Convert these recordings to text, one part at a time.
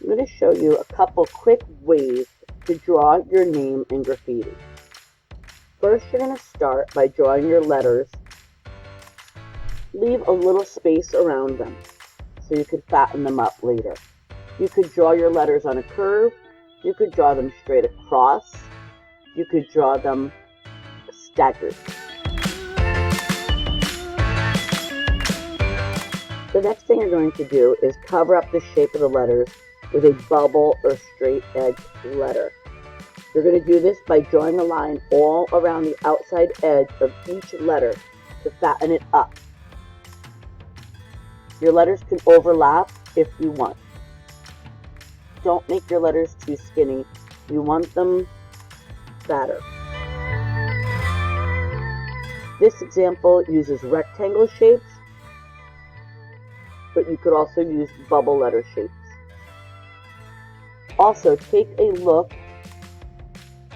I'm going to show you a couple quick ways to draw your name in graffiti. First, you're going to start by drawing your letters. Leave a little space around them so you could fatten them up later. You could draw your letters on a curve. You could draw them straight across. You could draw them staggered. The next thing you're going to do is cover up the shape of the letters with a bubble or straight edge letter. You're going to do this by drawing a line all around the outside edge of each letter to fatten it up. Your letters can overlap if you want. Don't make your letters too skinny. You want them fatter. This example uses rectangle shapes, but you could also use bubble letter shapes. Also, take a look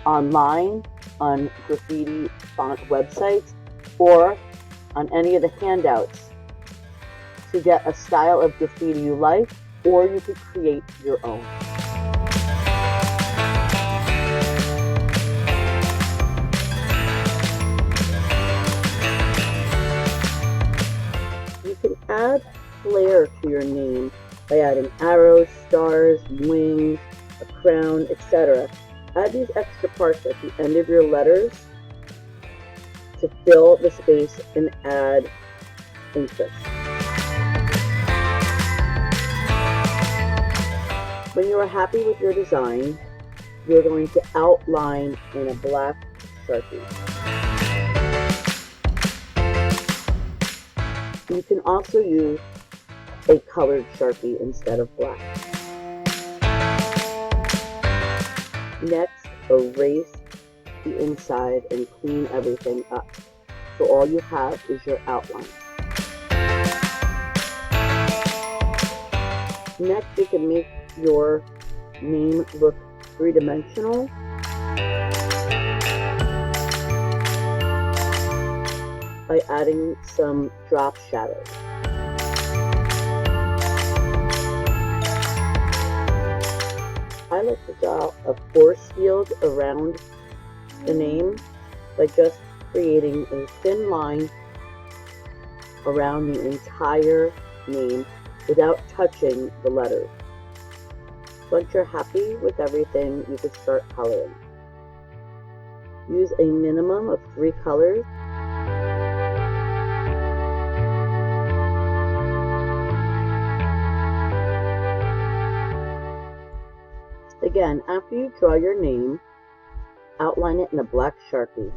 online on graffiti font websites or on any of the handouts to get a style of graffiti you like, or you could create your own. You can add flair to your name by adding arrows, stars, wings, a crown, etc. Add these extra parts at the end of your letters to fill the space and add interest. When you are happy with your design, you're going to outline in a black Sharpie. You can also use a colored Sharpie instead of black. Next, erase the inside and clean everything up. So all you have is your outline. Next, you can make your name look three-dimensional by adding some drop shadows. I like to draw a force field around the name by just creating a thin line around the entire name without touching the letters. Once you're happy with everything, you can start coloring. Use a minimum of 3 colors. Again, after you draw your name, outline it in a black Sharpie.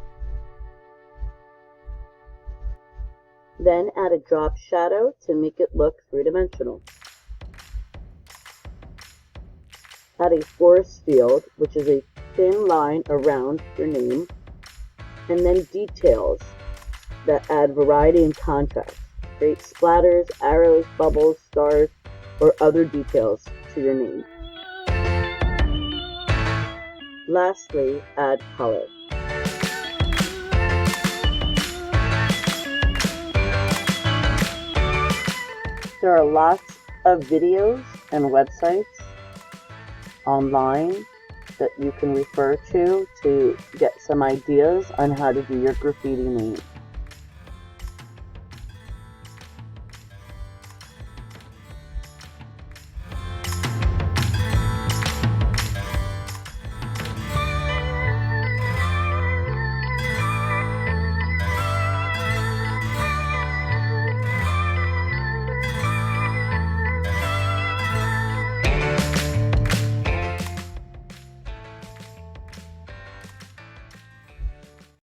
Then add a drop shadow to make it look three-dimensional. Add a force field, which is a thin line around your name, and then details that add variety and contrast. Create splatters, arrows, bubbles, stars, or other details to your name. Lastly, add color. There are lots of videos and websites online that you can refer to get some ideas on how to do your graffiti name.